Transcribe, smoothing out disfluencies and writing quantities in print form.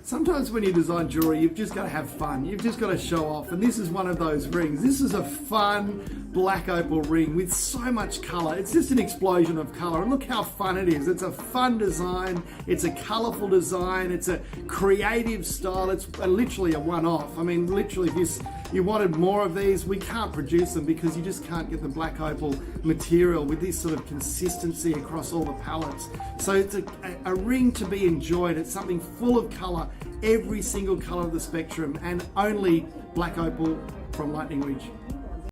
Sometimes when you design jewelry, you've just got to have fun. You've just got to show off. And this is one of those rings. This is a fun black opal ring with so much color. It's just an explosion of color. And look how fun it is. It's a fun design. It's a colorful design. It's a creative style. It's literally a one-off. I mean, literally, if you wanted more of these, we can't produce them because you just can't get the black opal material with this sort of consistency across all the palettes. So it's a ring to be enjoyed. It's something full of color, every single color of the spectrum, and only black opal from Lightning Ridge.